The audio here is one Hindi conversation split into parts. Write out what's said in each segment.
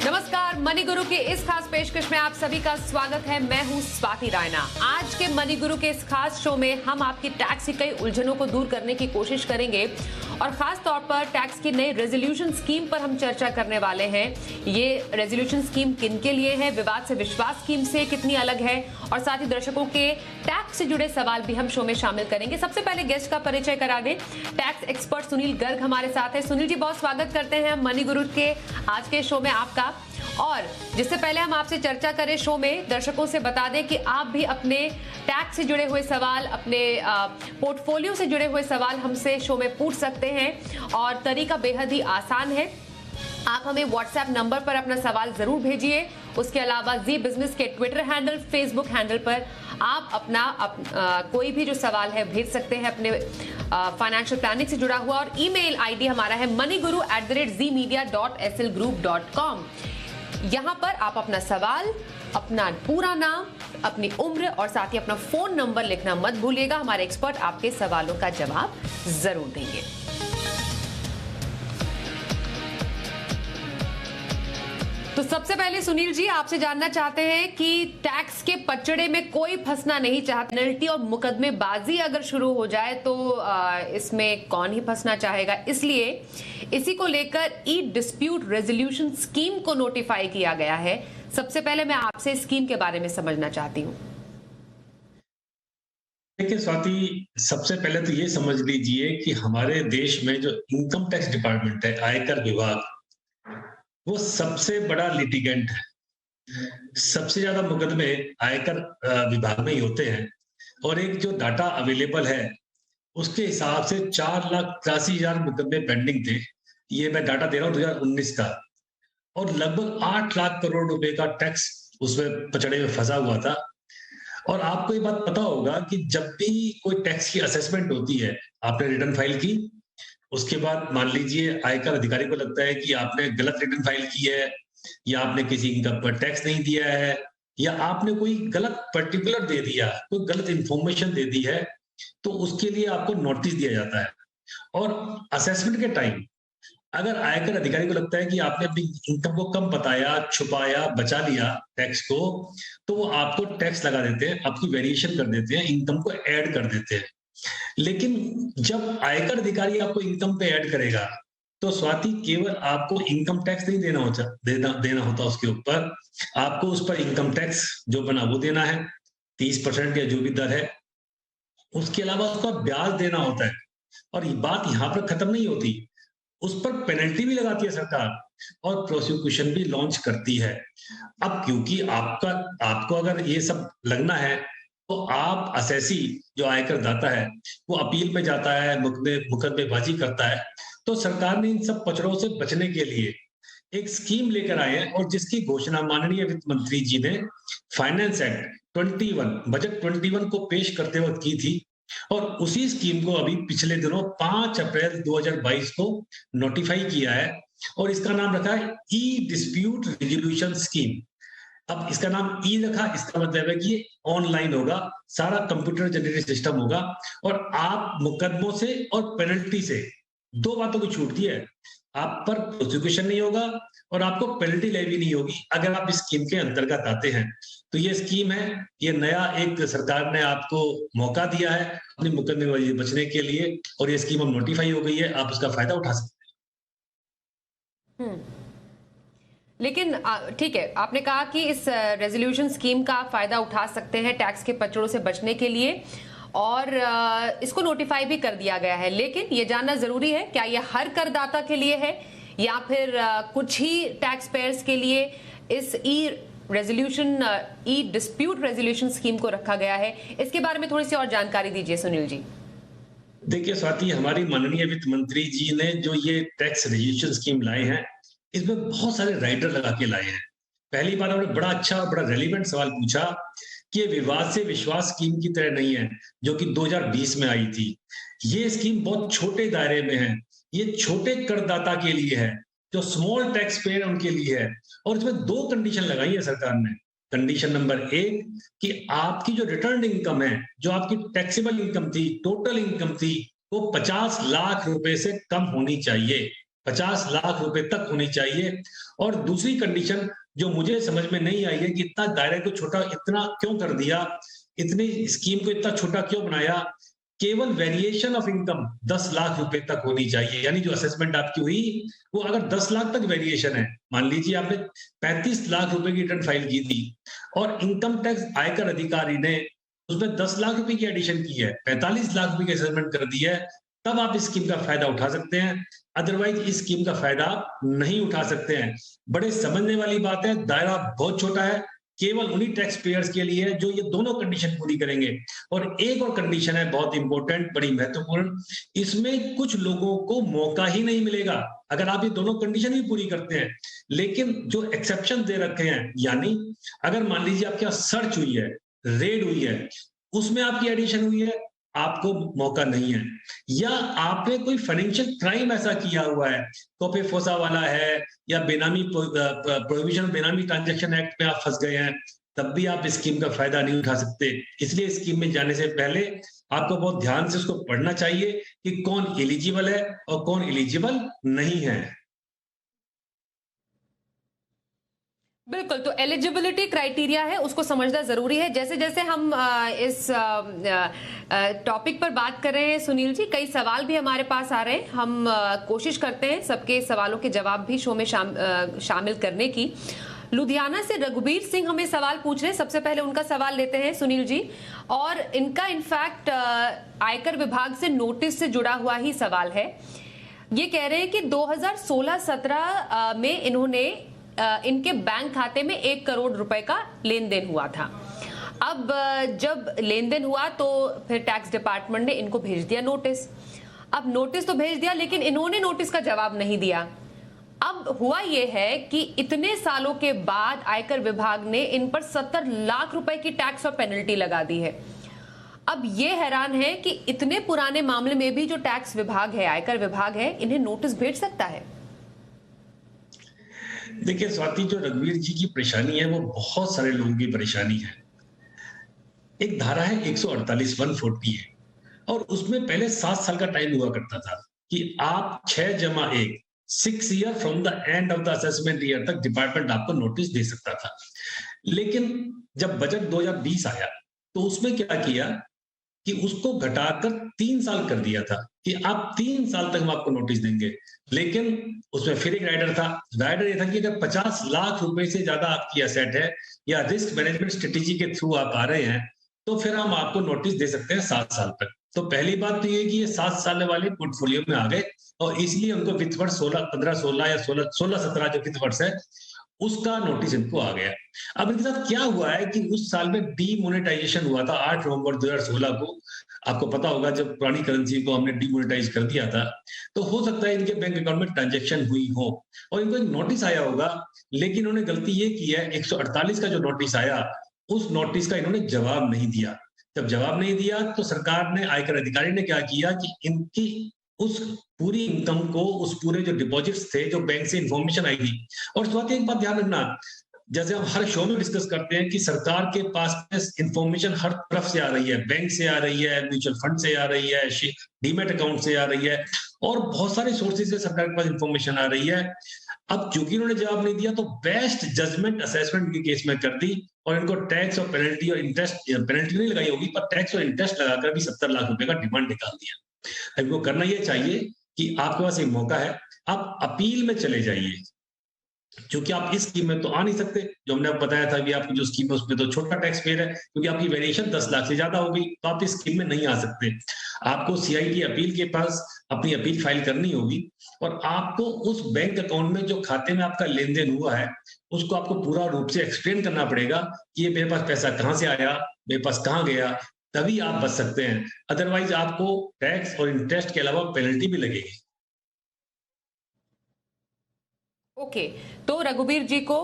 नमस्कार, मनी गुरु की इस खास पेशकश में आप सभी का स्वागत है। मैं हूं स्वाति रायना। आज के मनी गुरु के इस खास शो में हम आपकी टैक्स की कई उलझनों को दूर करने की कोशिश करेंगे और खास तौर पर टैक्स की नई रेजोल्यूशन स्कीम पर हम चर्चा करने वाले हैं। ये रेजोल्यूशन स्कीम किन के लिए है, विवाद से विश्वास स्कीम से कितनी अलग है और साथ ही दर्शकों के टैक्स से जुड़े सवाल भी हम शो में शामिल करेंगे। सबसे पहले गेस्ट का परिचय करा दें। टैक्स एक्सपर्ट सुनील गर्ग हमारे साथ है। सुनील जी, बहुत स्वागत करते हैं मनी गुरु के आज के शो में आपका। और जिससे पहले हम आपसे चर्चा करें शो में, दर्शकों से बता दें कि आप भी अपने टैक्स से जुड़े हुए सवाल, अपने पोर्टफोलियो से जुड़े हुए सवाल हमसे शो में पूछ सकते हैं और तरीका बेहद ही आसान है। आप हमें व्हाट्सएप नंबर पर अपना सवाल जरूर भेजिए। उसके अलावा जी बिजनेस के ट्विटर हैंडल, फेसबुक हैंडल पर आप अपना कोई भी जो सवाल है भेज सकते हैं अपने फाइनेंशियल प्लानिंग से जुड़ा हुआ। और ईमेल आईडी हमारा है moneyguru@zmedia.slgroup.com। यहाँ पर आप अपना सवाल, अपना पूरा नाम, अपनी उम्र और साथ ही अपना फोन नंबर लिखना मत भूलिएगा। हमारे एक्सपर्ट आपके सवालों का जवाब जरूर देंगे। तो सबसे पहले सुनील जी, आपसे जानना चाहते हैं कि टैक्स के पचड़े में कोई फंसना नहीं चाहता। पेनल्टी और मुकदमेबाजी अगर शुरू हो जाए तो इसमें कौन ही फंसना चाहेगा। इसलिए इसी को लेकर ई डिस्प्यूट रेजोल्यूशन स्कीम को नोटिफाई किया गया है। सबसे पहले मैं आपसे स्कीम के बारे में समझना चाहती हूँ। देखिए स्वाति, सबसे पहले तो ये समझ लीजिए कि हमारे देश में जो इनकम टैक्स डिपार्टमेंट है, आयकर विभाग, वो सबसे बड़ा लिटिगेंट है। सबसे ज्यादा मुकदमे आयकर विभाग में ही होते हैं और एक जो डाटा अवेलेबल है उसके हिसाब से 4,83,000 मुकदमे पेंडिंग थे। ये मैं डाटा दे रहा हूँ 2019 का। और लगभग 8 लाख करोड़ रुपए का टैक्स उसमें पचड़े में फंसा हुआ था। और आपको ये बात पता होगा कि जब भी कोई टैक्स की असेसमेंट होती है, आपने रिटर्न फाइल की, उसके बाद मान लीजिए आयकर अधिकारी को लगता है कि आपने गलत रिटर्न फाइल की है या आपने किसी इनकम पर टैक्स नहीं दिया है या आपने कोई गलत पर्टिकुलर दे दिया, कोई गलत इंफॉर्मेशन दे दी है, तो उसके लिए आपको नोटिस दिया जाता है। और असेसमेंट के टाइम अगर आयकर अधिकारी को लगता है कि आपने अपनी इनकम को कम बताया, छुपाया, बचा लिया टैक्स को, तो वो आपको टैक्स लगा देते हैं, आपकी वेरिएशन कर देते हैं, इनकम को ऐड कर देते हैं। लेकिन जब आयकर अधिकारी आपको इनकम पे ऐड करेगा तो स्वाति, केवल आपको इनकम टैक्स नहीं देना होता उसके ऊपर, आपको उस पर इनकम टैक्स जो बना वो देना है 30% या जो भी दर है। उसके अलावा उसका ब्याज देना होता है। और ये बात यहाँ पर खत्म नहीं होती, उस पर पेनल्टी भी लगाती है सरकार और प्रोसिक्यूशन भी लॉन्च करती है। अब क्योंकि आपको अगर ये सब लगना है तो आप असेसी जो आयकर दाता है वो अपील में जाता है, मुकदमेबाजी करता है। तो सरकार ने इन सब पचड़ों से बचने के लिए एक स्कीम लेकर आए हैं और जिसकी घोषणा माननीय वित्त मंत्री जी ने फाइनेंस एक्ट 21 बजट 21 को पेश करते वक्त की थी। और उसी स्कीम को अभी पिछले दिनों 5 अप्रैल 2022 को नोटिफाई किया है और इसका नाम रखा है ई डिस्प्यूट रेजोल्यूशन स्कीम। अब इसका नाम ई रखा, इसका मतलब है कि ये ऑनलाइन होगा, सारा कंप्यूटर जनरेटेड सिस्टम होगा और आप मुकदमों से और पेनल्टी से दो बातों की छूट दी है। आप पर प्रोसिक्यूशन नहीं होगा और आपको पेनल्टी लेवी नहीं होगी अगर आप इस स्कीम के अंतर्गत आते हैं। तो ये स्कीम है, ये नया एक सरकार ने आपको मौका दिया है अपनी मुकदमेबाजी बचने के लिए और ये स्कीम अब नोटिफाई हो गई है, आप उसका फायदा उठा सकते हैं। लेकिन ठीक है, आपने कहा कि इस रेजोल्यूशन स्कीम का फायदा उठा सकते हैं टैक्स के पचड़ों से बचने के लिए और इसको नोटिफाई भी कर दिया गया है। लेकिन ये जानना जरूरी है, क्या ये हर करदाता के लिए है या फिर कुछ ही टैक्स पेयर्स के लिए इस ई डिस्प्यूट रेजोल्यूशन स्कीम को रखा गया है? इसके बारे में थोड़ी सी और जानकारी दीजिए सुनील जी। देखिए स्वाति, हमारी माननीय वित्त मंत्री जी ने जो ये टैक्स रेजोल्यूशन स्कीम लाए हैं, इसमें बहुत सारे राइडर लगा के लाए हैं। पहली बार हमने बड़ा अच्छा और बड़ा रेलिवेंट सवाल पूछा कि ये विवाद से विश्वास स्कीम की तरह नहीं है जो कि 2020 में आई थी। ये स्कीम बहुत छोटे दायरे में है, ये छोटे करदाता के लिए है, जो स्मॉल टैक्स पेयर उनके लिए है। और इसमें 2 कंडीशन लगाई है सरकार ने। कंडीशन नंबर 1 कि आपकी जो रिटर्न इनकम है, जो आपकी टैक्सेबल इनकम थी, टोटल इनकम थी, वो 50 लाख रुपए से कम होनी चाहिए, 50 लाख रुपए तक होनी चाहिए। और दूसरी कंडीशन जो मुझे समझ में नहीं आई है कि इतना दायरे को छोटा इतना क्यों कर दिया, इतनी स्कीम को इतना छोटा क्यों बनाया। केवल वेरिएशन ऑफ इनकम 10 लाख रुपए तक होनी चाहिए, यानी जो असेसमेंट आपकी हुई वो अगर 10 लाख तक वेरिएशन है, मान लीजिए आपने 35 लाख रुपए की रिटर्न फाइल की थी और इनकम टैक्स आयकर अधिकारी ने उसमें 10 लाख रुपए की एडिशन की है, 45 लाख रुपए की असेसमेंट कर दी है, तब आप इस स्कीम का फायदा उठा सकते हैं। अदरवाइज इस स्कीम का फायदा आप नहीं उठा सकते हैं। बड़े समझने वाली बात है, दायरा बहुत छोटा है, केवल उन्हीं टैक्स पेयर्स के लिए है जो ये दोनों कंडीशन पूरी करेंगे। और एक और कंडीशन है बहुत इंपॉर्टेंट, बड़ी महत्वपूर्ण, इसमें कुछ लोगों को मौका ही नहीं मिलेगा अगर आप ये दोनों कंडीशन भी पूरी करते हैं। लेकिन जो एक्सेप्शन दे रखे हैं, यानी अगर मान लीजिए आपके यहाँ सर्च हुई है, रेड हुई है, उसमें आपकी एडिशन हुई है, आपको मौका नहीं है, या आपने कोई फाइनेंशियल क्राइम ऐसा किया हुआ है, कोपे फोसा वाला है, या बेनामी प्रोहिबिशन बेनामी ट्रांजैक्शन एक्ट में आप फंस गए हैं, तब भी आप इस स्कीम का फायदा नहीं उठा सकते। इसलिए स्कीम में जाने से पहले आपको बहुत ध्यान से उसको पढ़ना चाहिए कि कौन एलिजिबल है और कौन एलिजिबल नहीं है। बिल्कुल, तो एलिजिबिलिटी क्राइटेरिया है, उसको समझना जरूरी है। जैसे जैसे हम इस टॉपिक पर बात कर रहे हैं सुनील जी, कई सवाल भी हमारे पास आ रहे हैं। हम कोशिश करते हैं सबके सवालों के जवाब भी शो में शामिल करने की। लुधियाना से रघुबीर सिंह हमें सवाल पूछ रहे हैं। सबसे पहले उनका सवाल लेते हैं सुनील जी, और इनका इनफैक्ट आयकर विभाग से नोटिस से जुड़ा हुआ ही सवाल है। ये कह रहे हैं कि 2016-17 में इन्होंने इनके बैंक खाते में 1 करोड़ रुपए का लेन देन हुआ था। अब जब लेन देन हुआ तो फिर टैक्स डिपार्टमेंट ने इनको भेज दिया नोटिस। अब नोटिस तो भेज दिया, लेकिन इन्होंने नोटिस का जवाब नहीं दिया। अब हुआ यह है कि इतने सालों के बाद आयकर विभाग ने इन पर 70 लाख रुपए की टैक्स और पेनल्टी लगा दी है। अब ये हैरान है कि इतने पुराने मामले में भी जो टैक्स विभाग है, आयकर विभाग है, इन्हें नोटिस भेज सकता है। देखिए स्वाति, जो रघुवीर जी की परेशानी है वो बहुत सारे लोगों की परेशानी है। एक धारा है 148 140 है, और उसमें पहले 7 साल का टाइम हुआ करता था कि आप 6+1 6 year from the end of the assessment year तक डिपार्टमेंट आपको नोटिस दे सकता था। लेकिन जब बजट 2020 आया तो उसमें क्या किया कि उसको घटाकर 3 साल कर दिया था कि आप 3 साल तक हम आपको नोटिस देंगे। लेकिन उसमें फिर एक राइडर था, राइडर ये था कि अगर 50 लाख रुपए से ज्यादा आपकी एसेट है या रिस्क मैनेजमेंट स्ट्रेटेजी के थ्रू आप आ रहे हैं, तो फिर हम आपको नोटिस दे सकते हैं 7 साल तक। तो पहली बात तो ये कि ये 7 साल वाले पोर्टफोलियो में आ गए, और इसलिए उनको वित्त वर्ष 15-16 या 16-17 जो वित्त वर्ष है उसका नोटिस इनको आ गया। अब इनके साथ क्या हुआ है कि उस साल में डीमोनेटाइजेशन हुआ था 8 नवंबर 2016 को। आपको पता होगा जब पुरानी करेंसी को हमने डीमोनेटाइज कर दिया था, तो हो सकता है इनके बैंक अकाउंट में ट्रांजैक्शन हुई हो और इनको एक नोटिस आया होगा। लेकिन उन्होंने गलती ये की है, 148 का जो नोटिस आया उस नोटिस का इन्होंने जवाब नहीं दिया। जब जवाब नहीं दिया तो सरकार ने, आयकर अधिकारी ने क्या किया कि इनकी उस पूरी इनकम को, उस पूरे जो डिपॉजिट्स थे, जो बैंक से इंफॉर्मेशन आई थी। और साथ ही एक बात ध्यान रखना, जैसे हम हर शो में डिस्कस करते हैं कि सरकार के पास इंफॉर्मेशन हर तरफ से आ रही है, बैंक से आ रही है, म्यूचुअल फंड से आ रही है, डीमेट अकाउंट से आ रही है, और बहुत सारे सोर्सेज से सरकार के पास इंफॉर्मेशन आ रही है। अब चूंकि उन्होंने जवाब नहीं दिया तो बेस्ट जजमेंट असेसमेंट के केस में कर दी, और इनको टैक्स और पेनल्टी और इंटरेस्ट, पेनल्टी नहीं लगाई होगी पर टैक्स और इंटरेस्ट लगाकर भी 70 लाख रुपए का डिमांड निकाल दिया। इनको करना ये चाहिए कि आपके पास एक मौका है, आप अपील में चले जाइए, क्योंकि आप इस स्कीम में तो आ नहीं सकते। जो हमने आपको बताया था कि आपकी जो स्कीम है उसमें तो छोटा टैक्स पेयर है, क्योंकि आपकी वेरिएशन 10 लाख से ज्यादा हो गई, तो आप इस स्कीम में नहीं आ सकते। आपको सीआईटी अपील के पास अपनी अपील फाइल करनी होगी, और आपको उस बैंक अकाउंट में जो खाते में आपका लेन देन हुआ है उसको आपको पूरा रूप से एक्सप्लेन करना पड़ेगा कि ये मेरे पास पैसा कहाँ से आया, मेरे पास कहाँ गया, तभी आप बच सकते हैं। अदरवाइज आपको टैक्स और इंटरेस्ट के अलावा पेनल्टी भी लगेगी। ओके, तो रघुबीर जी को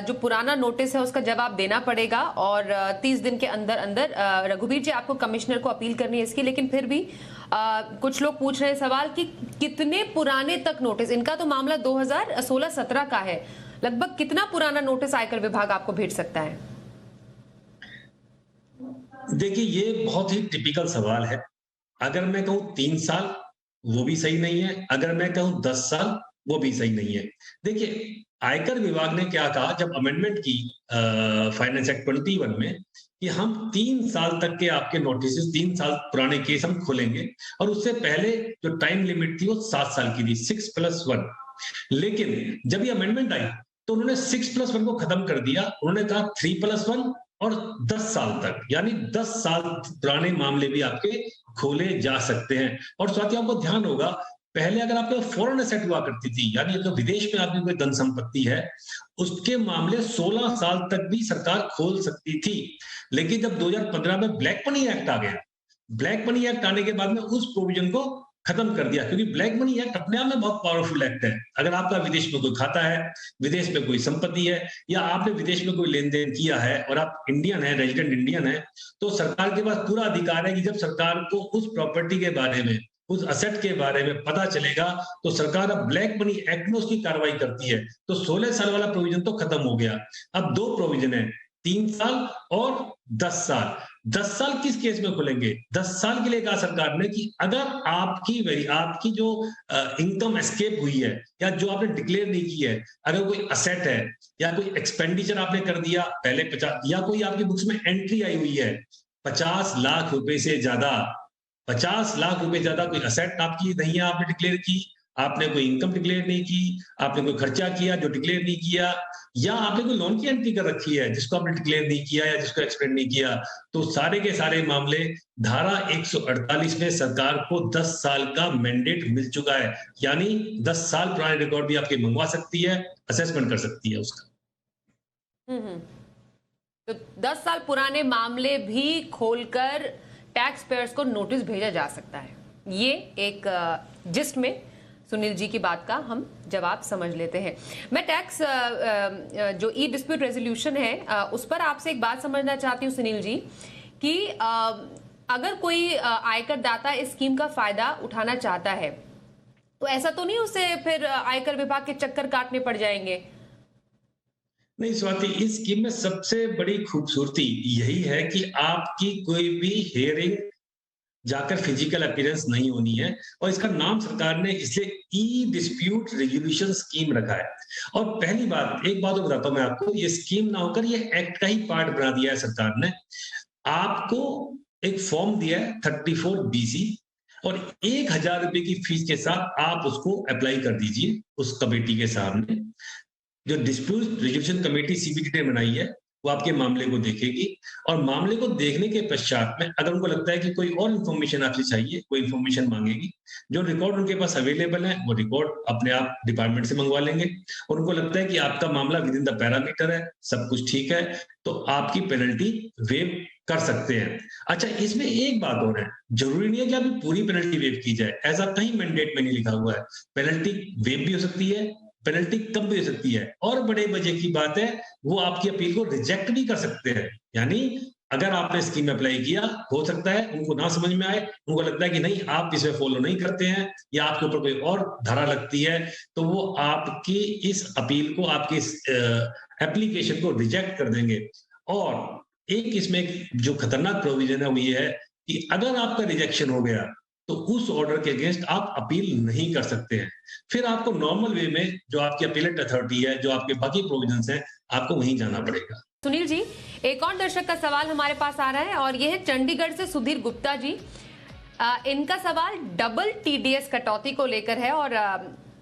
जो पुराना नोटिस है उसका जवाब देना पड़ेगा, और 30 दिन के अंदर अंदर रघुबीर जी आपको कमिश्नर को अपील करनी है इसकी। लेकिन फिर भी कुछ लोग पूछ रहे हैं सवाल कि कितने पुराने तक नोटिस, इनका तो मामला 2016-17 का है, लगभग कितना पुराना नोटिस आयकर विभाग आपको भेज सकता है? देखिए ये बहुत ही टिपिकल सवाल है, अगर मैं कहूँ 3 साल, वो भी सही नहीं है। अगर मैं कहूँ 10 साल, वो भी सही नहीं है। देखिए, आयकर विभाग ने क्या कहा जब अमेंडमेंट की फाइनेंस एक्ट 21 में कि हम 3 साल तक के आपके नोटिसेस 3 साल पुराने केस हम खोलेंगे और उससे पहले जो टाइम लिमिट थी वो 7 साल की थी, 6+1। लेकिन जब ये अमेंडमेंट आई तो उन्होंने 6+1 को खत्म कर दिया। उन्होंने कहा 3+1 और 10 साल तक, यानी 10 साल पुराने मामले भी आपके खोले जा सकते हैं। और साथियों, आपको ध्यान होगा, पहले अगर आपके फॉरेन एसेट हुआ करती थी, यानी अगर विदेश में आपकी कोई धन संपत्ति है, उसके मामले 16 साल तक भी सरकार खोल सकती थी। लेकिन जब 2015 में ब्लैक मनी एक्ट आ गया, ब्लैक मनी एक्ट आने के बाद में उस प्रोविजन को खत्म कर दिया, क्योंकि ब्लैक मनी एक्ट अपने आप में बहुत पावरफुल एक्ट है। अगर आपका विदेश में कोई खाता है, विदेश में कोई संपत्ति है, या आपने विदेश में कोई लेन देन किया है और आप इंडियन है, रेजिडेंट इंडियन है, तो सरकार के पास पूरा अधिकार है कि जब सरकार को उस प्रॉपर्टी के बारे में, उस असेट के बारे में पता चलेगा, तो सरकार अब ब्लैक मनी एक्ट में उसकी कार्रवाई करती है। तो 16 साल वाला प्रोविजन तो खत्म हो गया। अब 2 प्रोविजन है, 3 साल और 10 साल। 10 साल किस केस में खुलेंगे? 10 साल के लिए कहा सरकार ने कि अगर आपकी जो इनकम एस्केप हुई है, या जो आपने डिक्लेयर नहीं की है, अगर कोई असेट है या कोई एक्सपेंडिचर आपने कर दिया पहले 50, या कोई आपकी बुक्स में एंट्री आई हुई है 50 लाख रुपए से ज्यादा, 50 लाख रुपए ज्यादा कोई असेट आपकी नहीं है, आपने डिक्लेयर की, आपने कोई इनकम डिक्लेयर नहीं की, आपने कोई खर्चा किया जो डिक्लेयर नहीं किया, या आपने कोई लोन की एंट्री कर रखी है जिसको आपने डिक्लेयर नहीं किया या जिसको एक्सपेंड नहीं किया, तो सारे के सारे मामले धारा 148 में सरकार को 10 साल का मैंडेट मिल चुका है। यानी 10 साल पुराने रिकॉर्ड भी आपके मंगवा सकती है, असेसमेंट कर सकती है उसका। हम्म। तो 10 साल पुराने मामले भी खोलकर टैक्स पेयर्स को नोटिस भेजा जा सकता है। ये एक जिस्ट में सुनील जी की बात का हम जवाब समझ लेते हैं। मैं टैक्स जो ई डिस्प्यूट रेजोल्यूशन है उस पर आपसे एक बात समझना चाहती हूँ सुनील जी, कि अगर कोई आयकर दाता इस स्कीम का फायदा उठाना चाहता है, तो ऐसा तो नहीं उसे फिर आयकर विभाग के चक्कर काटने पड़ जाएंगे? नहीं स्वाति, इस स्कीम में सबसे बड़ी खूबसूरती यही है कि आपकी कोई भी हियरिंग जाकर फिजिकल अपीयरेंस नहीं होनी है, और इसका नाम सरकार ने इसलिए ई डिस्प्यूट रेजोल्यूशन स्कीम रखा है। और पहली बात, एक बात और बताता हूं मैं आपको, ये स्कीम ना होकर ये एक्ट का ही पार्ट बना दिया है सरकार ने। आपको एक फॉर्म दिया है 34BC, और 1,000 रुपए की फीस के साथ आप उसको अप्लाई कर दीजिए उस कमेटी के सामने। जो डिस्प्यूट रेजोल्यूशन कमेटी सीबीडी ने बनाई है, वो आपके मामले को देखेगी, और मामले को देखने के पश्चात में अगर उनको लगता है कि कोई और इन्फॉर्मेशन आपसे चाहिए, कोई इन्फॉर्मेशन मांगेगी, जो रिकॉर्ड उनके पास अवेलेबल है वो रिकॉर्ड अपने आप डिपार्टमेंट से मंगवा लेंगे। और उनको लगता है कि आपका मामला विद इन द पैरामीटर है, सब कुछ ठीक है, तो आपकी पेनल्टी वेव कर सकते हैं। अच्छा, इसमें एक बात और है, जरूरी नहीं है कि आपकी पूरी पेनल्टी वेव की जाए, ऐसा कहीं मैंडेट में नहीं लिखा हुआ है। पेनल्टी वेव भी हो सकती है, पेनल्टी कम भी हो सकती है, और बड़े मजे की बात है, वो आपकी अपील को रिजेक्ट भी कर सकते हैं। यानी अगर आपने स्कीम अप्लाई किया, हो सकता है उनको ना समझ में आए, उनको लगता है कि नहीं आप इसे फॉलो नहीं करते हैं, या आपके ऊपर कोई और धारा लगती है, तो वो आपकी इस अपील को, आपकी इस एप्लीकेशन को रिजेक्ट कर देंगे। और एक इसमें जो खतरनाक प्रोविजन है वो ये है कि अगर आपका रिजेक्शन हो गया, तो उस ऑर्डर के अगेंस्ट आप अपील नहीं कर सकते हैं। फिर आपको नॉर्मल वे में जो आपकी अपीलेट अथॉरिटी है, जो आपके बाकी प्रोविजंस हैं, आपको वहीं जाना पड़ेगा। सुनील जी, एक और दर्शक का सवाल हमारे पास आ रहा है, और यह है चंडीगढ़ से सुधीर गुप्ता जी। इनका सवाल डबल टीडीएस कटौती को लेकर है, और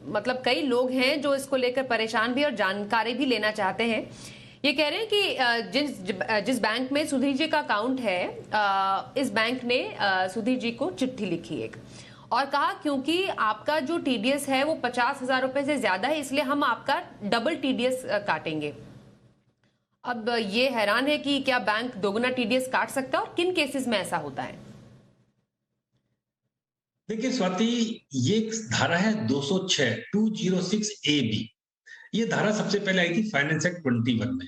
मतलब कई लोग हैं जो इसको लेकर परेशान भी और जानकारी भी लेना चाहते हैं। ये कह रहे हैं कि जिस बैंक में सुधीर जी का अकाउंट है, इस बैंक ने सुधीर जी को चिट्ठी लिखी एक, और कहा क्योंकि आपका जो टीडीएस है वो 50,000 रुपए से ज्यादा है, इसलिए हम आपका डबल टीडीएस काटेंगे। अब ये हैरान है कि क्या बैंक दोगुना टीडीएस काट सकता है, और किन केसेस में ऐसा होता है? देखिए स्वाति, ये धारा है 206 ये धारा सबसे पहले आई थी फाइनेंस एक्ट 21 में,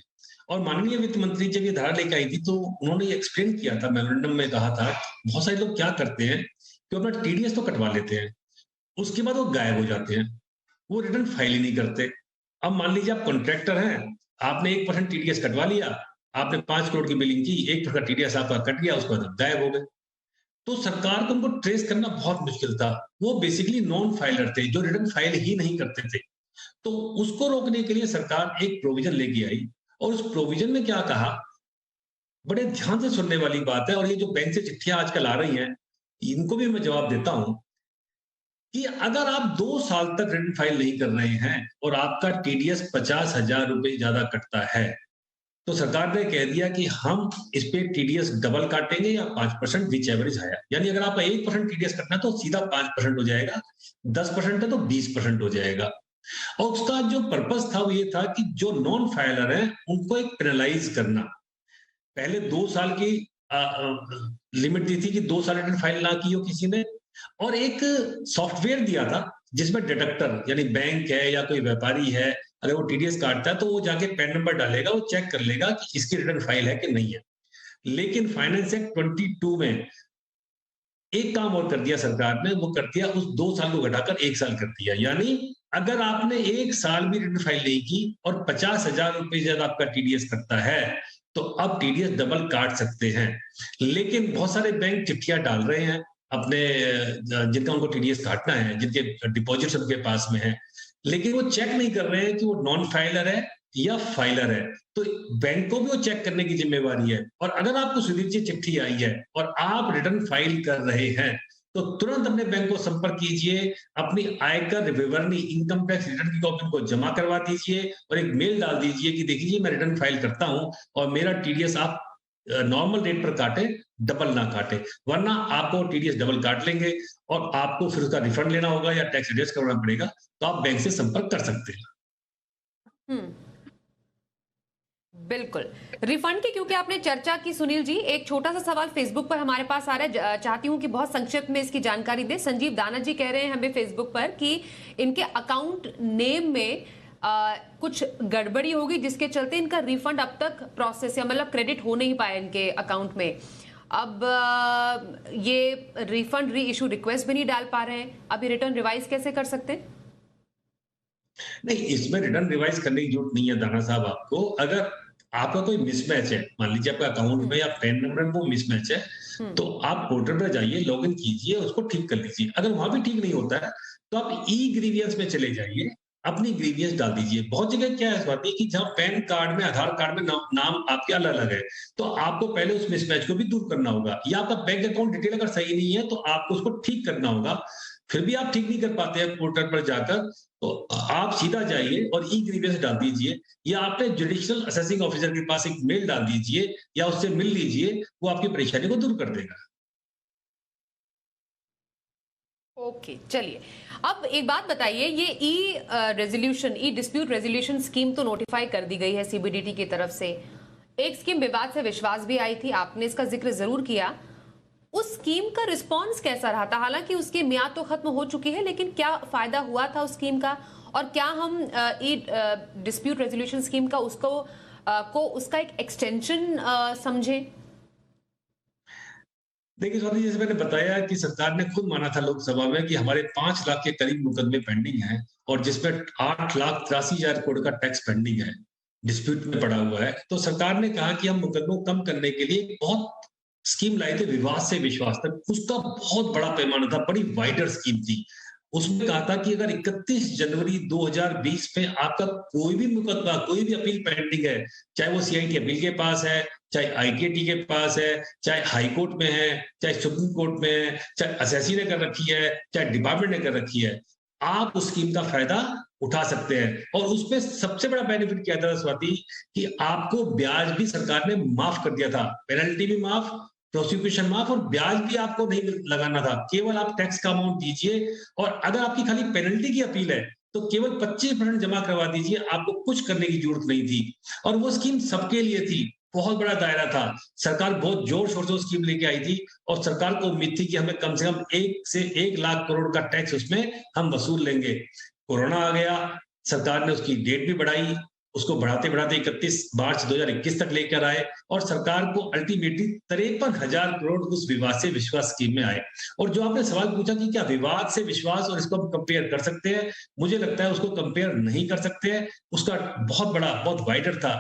और माननीय वित्त मंत्री जब ये धारा लेके आई थी तो उन्होंने ये एक्सप्लेन किया था, मेमोरेंडम में कहा था, बहुत सारे लोग क्या करते हैं कि अपना टीडीएस तो कटवा लेते हैं, उसके बाद वो गायब हो जाते हैं, वो रिटर्न फाइल ही नहीं करते। अब मान लीजिए आप कॉन्ट्रैक्टर हैं, आपने 1% टीडीएस कटवा लिया, आपने 5 करोड़ की बिलिंग की, 1% टीडीएस आपका कट गया, उसके बाद गायब हो गए। तो सरकार को उनको ट्रेस करना बहुत मुश्किल था। वो बेसिकली नॉन फाइलर थे, जो रिटर्न फाइल ही नहीं करते थे। तो उसको रोकने के लिए सरकार एक प्रोविजन लेके आई, और उस प्रोविजन में क्या कहा, बड़े ध्यान से सुनने वाली बात है, और ये जो बैंक से चिट्ठियां आजकल आ रही हैं, इनको भी मैं जवाब देता हूं कि अगर आप 2 साल तक रिटर्न फाइल नहीं कर रहे हैं और आपका टीडीएस 50,000 रुपए ज्यादा कटता है, तो सरकार ने कह दिया कि हम इस पे टीडीएस डबल काटेंगे या 5% विच एवरेज हायर। यानी अगर आपका 1% टीडीएस कटना है तो सीधा 5% हो जाएगा, 10% है तो 20% हो जाएगा। और उसका जो पर्पस था वो ये था कि जो नॉन फाइलर हैं उनको एक पेनलाइज करना। पहले 2 साल की लिमिट दी थी कि 2 साल रिटर्न फाइल ना की हो किसी ने, और एक सॉफ्टवेयर दिया था जिसमें डिटेक्टर, यानी बैंक है या कोई व्यापारी है, अगर वो टीडीएस काटता है तो वो जाके पैन नंबर डालेगा, वो चेक कर लेगा कि इसकी रिटर्न फाइल है कि नहीं है। लेकिन फाइनेंस एक्ट 22 में एक काम और कर दिया सरकार ने, वो कर दिया, उस 2 साल को घटाकर 1 साल कर दिया। यानी अगर आपने 1 साल भी रिटर्न फाइल नहीं की और 50,000 रुपए ज्यादा आपका टीडीएस कटता है, तो अब टीडीएस डबल काट सकते हैं। लेकिन बहुत सारे बैंक चिट्ठियां डाल रहे हैं अपने, जिनका उनको टीडीएस काटना है, जिनके डिपॉजिट्स उनके पास में है, लेकिन वो चेक नहीं कर रहे हैं कि वो नॉन फाइलर है या फाइलर है। तो बैंक को भी वो चेक करने की जिम्मेवारी है। और अगर आपको सुदीप जी चिट्ठी आई है और आप रिटर्न फाइल कर रहे हैं, तो तुरंत अपने बैंक को संपर्क कीजिए, अपनी आयकर विवरणी, इनकम टैक्स रिटर्न की कॉपी को जमा करवा दीजिए और एक मेल डाल दीजिए कि देखिए मैं रिटर्न फाइल करता हूं और मेरा टीडीएस आप नॉर्मल रेट पर काटे, डबल ना काटे, वरना आपको टीडीएस डबल काट लेंगे और आपको फिर उसका रिफंड लेना होगा या टैक्स एडजस्ट करना पड़ेगा। तो आप बैंक से संपर्क कर सकते हैं। बिल्कुल। रिफंड की क्योंकि आपने चर्चा की सुनील जी, एक छोटा सा सवाल फेसबुक पर हमारे पास आ रहा है, चाहती हूं कि बहुत संक्षिप्त में इसकी जानकारी दे। संजीव दाना जी कह रहे हैं हमें फेसबुक पर कि इनके अकाउंट नेम में कुछ गड़बड़ी होगी जिसके चलते इनका रिफंड अब तक प्रोसेस या मतलब क्रेडिट हो नहीं पाया इनके अकाउंट में। अब ये रिफंड री इशू रिक्वेस्ट भी नहीं डाल पा रहे हैं, अभी रिटर्न रिवाइज कैसे कर सकते हैं? नहीं, इसमें रिटर्न रिवाइज करने की जरूरत नहीं है दाना साहब आपको। अगर आपका कोई मिसमैच है, मान लीजिए आपका अकाउंट में या पैन नंबर में वो मिसमैच है, तो आप पोर्टल पर जाइए, लॉगिन कीजिए, उसको ठीक कर लीजिए। अगर वहां भी ठीक नहीं होता है तो आप ई ग्रीवियंस में चले जाइए, अपनी ग्रीवियंस डाल दीजिए। बहुत जगह क्या है स्वाति कि जहां पैन कार्ड में, आधार कार्ड में नाम आपके अलग अलग है, तो आपको पहले उस मिसमैच को भी दूर करना होगा, या आपका बैंक अकाउंट डिटेल अगर सही नहीं है तो आपको उसको ठीक करना होगा। फिर भी आप ठीक नहीं कर पाते हैं पोर्टल पर जाकर, तो आप सीधा जाइए और ई ग्रीवियंस डाल दीजिए, या आपने जुडिशियल असेसिंग ऑफिसर के पास एक मेल डाल दीजिए या उससे मिल लीजिए, वो आपकी परेशानी को दूर कर देगा। ओके, चलिए अब एक बात बताइए, ये ई डिस्प्यूट रेजोल्यूशन स्कीम तो नोटिफाई कर दी गई है सीबीडीटी की तरफ से। एक स्कीम विवाद से विश्वास भी आई थी, आपने इसका जिक्र जरूर किया। उस स्कीम का रिस्पांस कैसा रहा था? हालांकि उसकी मियाद तो खत्म हो चुकी है, लेकिन क्या फायदा हुआ था उस स्कीम का, और क्या हम डिस्प्यूट रेजोल्यूशन स्कीम का उसका एक एक्सटेंशन समझें? देखिए स्वाति, जैसे मैंने बताया कि सरकार ने खुद माना था लोकसभा में कि हमारे 5 लाख के करीब मुकदमे पेंडिंग हैं, और जिसमें 8,83,000 करोड़ का टैक्स पेंडिंग है, डिस्प्यूट में पड़ा हुआ है। तो सरकार ने कहा कि हम मुकदमों को कम करने के लिए बहुत स्कीम लाए थे, विवाद से विश्वास तक। उसका बहुत बड़ा पैमाना था, बड़ी वाइडर स्कीम थी। उसमें कहा था कि अगर 31 जनवरी 2020 में आपका कोई भी मुकदमा, कोई भी अपील पेंडिंग है, चाहे वो सीआईटी अपील के पास है, चाहे आईटीटी के पास है, चाहे हाई कोर्ट में है, चाहे सुप्रीम कोर्ट में है, चाहे असेसी ने कर रखी है, चाहे डिपार्टमेंट ने कर रखी है, आप उस स्कीम का फायदा उठा सकते हैं। और उसमें सबसे बड़ा बेनिफिट क्या था स्वाति, कि आपको ब्याज भी सरकार ने माफ कर दिया था, पेनल्टी भी माफ, प्रोसिक्यूशन माफ, और ब्याज भी आपको नहीं लगाना था। केवल आप टैक्स का अमाउंट दीजिए, और अगर आपकी खाली पेनल्टी की अपील है तो केवल 25% जमा करवा दीजिए, आपको कुछ करने की जरूरत नहीं थी। और वो स्कीम सबके लिए थी, बहुत बड़ा दायरा था। सरकार बहुत जोर शोर से स्कीम लेके आई थी, और सरकार को उम्मीद थी कि हमें कम से कम 1 से 1 लाख करोड़ का टैक्स उसमें हम वसूल लेंगे। कोरोना आ गया, सरकार ने उसकी डेट भी बढ़ाई, उसको बढ़ाते बढ़ाते 31 मार्च 2021 तक लेकर आए और सरकार को अल्टीमेटली 53,000 करोड़ उस विवाद से विश्वास स्कीम में आए। और जो आपने सवाल पूछा कि क्या विवाद से विश्वास और इसको हम कंपेयर कर सकते हैं, मुझे लगता है उसको कंपेयर नहीं कर सकते हैं। उसका बहुत बड़ा, बहुत वाइडर था।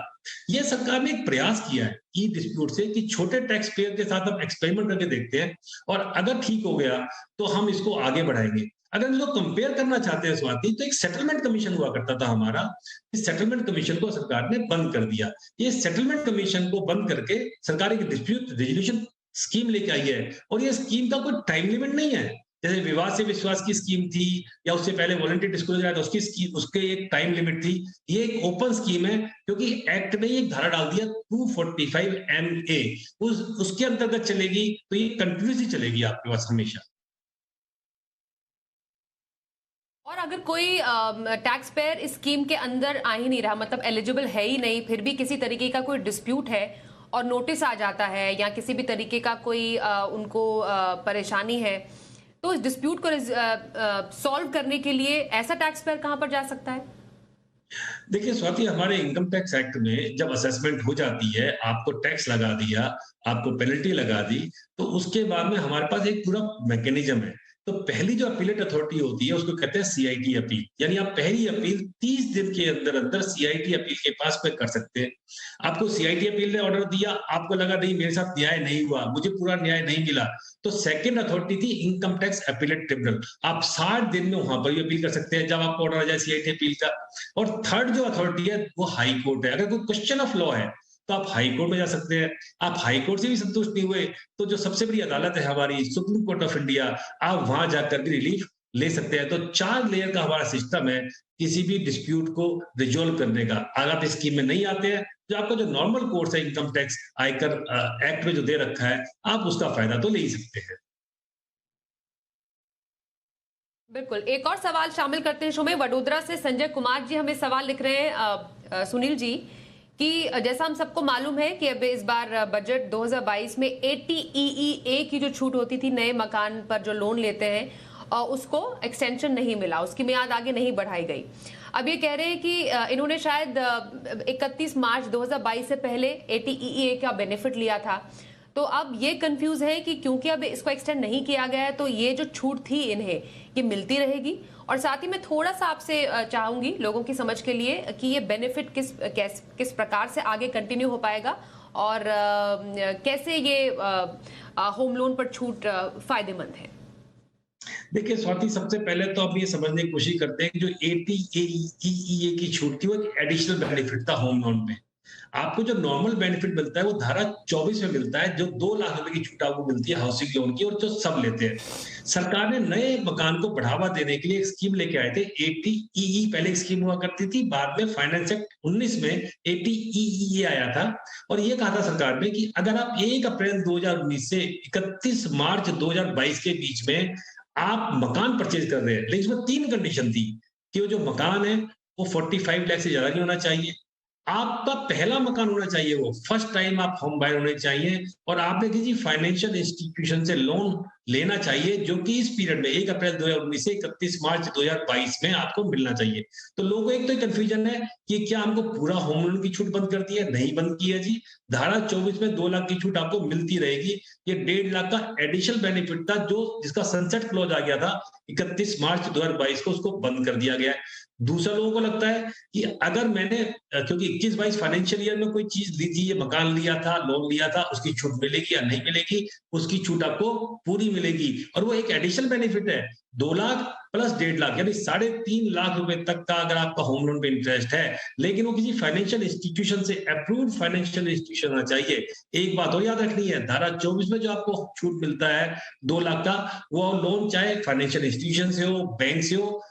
ये सरकार ने एक प्रयास किया है ई डिस्प्यूट से कि छोटे टैक्स पेयर के साथ हम एक्सपेरिमेंट करके देखते हैं और अगर ठीक हो गया तो हम इसको आगे बढ़ाएंगे। अगर इसको कंपेयर करना चाहते हैं स्वाति, तो एक सेटलमेंट कमीशन हुआ करता था हमारा। इस सेटलमेंट कमीशन को सरकार ने बंद कर दिया। ये सेटलमेंट कमीशन को बंद करके सरकार एक डिस्प्यूट रेजोल्यूशन स्कीम लेके आई है और ये स्कीम का कोई टाइम लिमिट नहीं है। जैसे विवाद से विश्वास की स्कीम थी या उससे पहले वॉलंटरी डिस्क्लोजर था, उसकी स्कीम, उसके एक टाइम लिमिट थी। ये एक ओपन स्कीम है क्योंकि एक्ट ने एक धारा डाल दिया 245 MA, उसके अंतर्गत चलेगी, तो ये कंटिन्यूसली चलेगी आपके पास हमेशा। और अगर कोई टैक्स पेयर इस स्कीम के अंदर आ ही नहीं रहा, मतलब एलिजिबल है ही नहीं, फिर भी किसी तरीके का कोई डिस्प्यूट है और नोटिस आ जाता है या किसी भी तरीके का कोई उनको परेशानी है, तो इस डिस्प्यूट को सॉल्व करने के लिए ऐसा टैक्स पेयर कहां पर जा सकता है? देखिए स्वाति, हमारे इनकम टैक्स एक्ट में जब असेसमेंट हो जाती है, आपको टैक्स लगा दिया, आपको पेनल्टी लगा दी, तो उसके बाद में हमारे पास एक पूरा मैकेनिज्म है। तो पहली जो अपीलेट अथॉरिटी होती है उसको कहते हैं सीआईटी अपील, यानी आप पहली अपील 30 दिन के अंदर अंदर सीआईटी अपील के पास में कर सकते हैं। आपको सीआईटी अपील ने ऑर्डर दिया, आपको लगा नहीं मेरे साथ न्याय नहीं हुआ, मुझे पूरा न्याय नहीं मिला, तो सेकंड अथॉरिटी थी इनकम टैक्स अपीलेट ट्रिब्यूनल। आप 60 दिन में वहां पर भी अपील कर सकते हैं जब आपको ऑर्डर आ जाए सीआईटी अपील का। और थर्ड जो अथॉरिटी है वो हाई कोर्ट है। अगर कोई क्वेश्चन ऑफ लॉ है तो आप हाई कोर्ट में जा सकते हैं। आप हाई कोर्ट से भी संतुष्ट नहीं हुए तो जो सबसे बड़ी अदालत है हमारी, सुप्रीम कोर्ट ऑफ इंडिया, आप वहां जाकर भी रिलीफ ले सकते हैं। तो 4 लेयर का हमारा सिस्टम है किसी भी डिस्प्यूट को रिजोल्व करने का। अगर आप इस स्कीम में नहीं आते हैं, जो आपका जो नॉर्मल कोर्स है इनकम टैक्स आयकर एक्ट में जो दे रखा है, आप उसका फायदा तो ले ही सकते हैं। बिल्कुल, एक और सवाल शामिल करते हैं शो में। वडोदरा से संजय कुमार जी हमें सवाल लिख रहे हैं सुनील जी, कि जैसा हम सबको मालूम है कि अब इस बार बजट 2022 में 80EEA की जो छूट होती थी नए मकान पर जो लोन लेते हैं, उसको एक्सटेंशन नहीं मिला, उसकी मियाद आगे नहीं बढ़ाई गई। अब ये कह रहे हैं कि इन्होंने शायद 31 मार्च 2022 से पहले 80EEA का बेनिफिट लिया था, तो अब ये कंफ्यूज है कि क्योंकि अब इसको एक्सटेंड नहीं किया गया है तो ये जो छूट थी इन्हें ये मिलती रहेगी। और साथ ही मैं थोड़ा सा आपसे चाहूंगी लोगों की समझ के लिए कि ये बेनिफिट किस प्रकार से आगे कंटिन्यू हो पाएगा और कैसे ये होम लोन पर छूट फायदेमंद है। देखिए स्वाति, सबसे पहले तो आप ये समझने की कोशिश करते हैं कि जो 80EEA की छूट थी वो एक एडिशनल बेनिफिट था होम लोन में। आपको जो नॉर्मल बेनिफिट मिलता है वो धारा 24 में मिलता है, जो 2 लाख रुपए की छूट आपको मिलती है हाउसिंग लोन की, और जो सब लेते हैं। सरकार ने नए मकान को बढ़ावा देने के लिए एक स्कीम लेके आए थे 80EE, पहले एक स्कीम हुआ करती थी, बाद में फाइनेंस एक्ट 19 में 80EEA आया था और ये कहा था सरकार ने कि अगर आप 1 अप्रैल 2019 से 31 मार्च 2022 के बीच में आप मकान परचेज कर रहे हैं, लेकिन इसमें 3 कंडीशन थी कि वो जो मकान है वो 45 लाख से ज्यादा नहीं होना चाहिए, आपका पहला मकान होना चाहिए, वो फर्स्ट टाइम आप होम बायर होने चाहिए, और आपने किसी फाइनेंशियल इंस्टीट्यूशन से लोन लेना चाहिए जो कि इस पीरियड में 1 अप्रैल 2019 से 31 मार्च 2022 में आपको मिलना चाहिए। तो लोगों को एक तो कंफ्यूजन है कि क्या हमको पूरा होम लोन की छूट बंद कर दी है? नहीं बंद की है जी। धारा 24 में 2 लाख की छूट आपको मिलती रहेगी। ये 1.5 लाख का एडिशनल बेनिफिट था जो जिसका सनसेट क्लॉज आ गया था 31 मार्च 2022 को, उसको बंद कर दिया गया है। दूसरा, लोगों को लगता है कि अगर मैंने क्योंकि 21-22 फाइनेंशियल ईयर में कोई चीज ली थी, ये मकान लिया था, लोन लिया था, उसकी छूट मिलेगी या नहीं मिलेगी? उसकी छूट आपको पूरी मिलेगी और वो एक एडिशनल बेनिफिट है। 2 लाख प्लस 1.5 लाख यानी 3.5 लाख रुपए तक का अगर आपका होम लोन पे इंटरेस्ट है, लेकिन वो किसी फाइनेंशियल इंस्टीट्यूशन से अप्रूव्ड फाइनेंशियल इंस्टीट्यूशन होना चाहिए। एक बात और याद रखनी है, धारा 24 में जो आपको छूट मिलता है 2 लाख का, वो लोन चाहे फाइनेंशियल इंस्टीट्यूशन से हो, बैंक से हो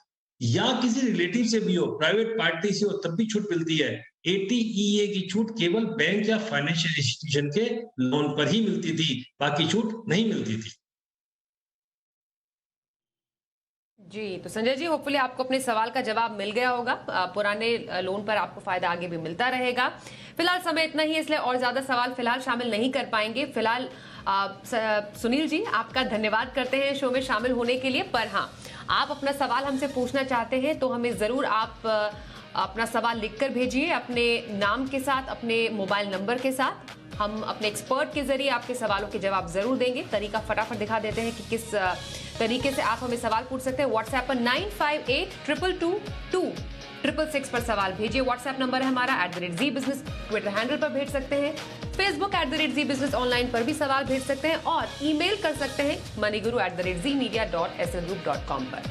या किसी रिलेटिव से भी हो, प्राइवेट पार्टी से हो, तब भी छूट मिलती है। 80EA की छूट केवल बैंक या फाइनेंशियल इंस्टीट्यूशन के लोन पर ही मिलती थी, बाकी छूट नहीं मिलती थी। जी, तो संजय जी, होपफुली आपको अपने सवाल का जवाब मिल गया होगा। पुराने लोन पर आपको फायदा आगे भी मिलता रहेगा। फिलहाल समय इतना ही, इसलिए और ज्यादा सवाल फिलहाल शामिल नहीं कर पाएंगे। फिलहाल सुनील जी, आपका धन्यवाद करते हैं शो में शामिल होने के लिए। पर हाँ, आप अपना सवाल हमसे पूछना चाहते हैं तो हमें जरूर आप अपना सवाल लिखकर भेजिए अपने नाम के साथ, अपने मोबाइल नंबर के साथ। हम अपने एक्सपर्ट के जरिए आपके सवालों के जवाब जरूर देंगे। तरीका फटाफट दिखा देते हैं कि किस तरीके से आप हमें सवाल पूछ सकते हैं। व्हाट्सएप पर 9582222666 पर सवाल भेजिए। व्हाट्सएप नंबर है हमारा @ZBusiness। ट्विटर हैंडल पर भेज सकते हैं। फेसबुक @ZBusiness ऑनलाइन पर भी सवाल भेज सकते हैं और ईमेल कर सकते हैं moneyGuru@zmedia.slgroup.com पर।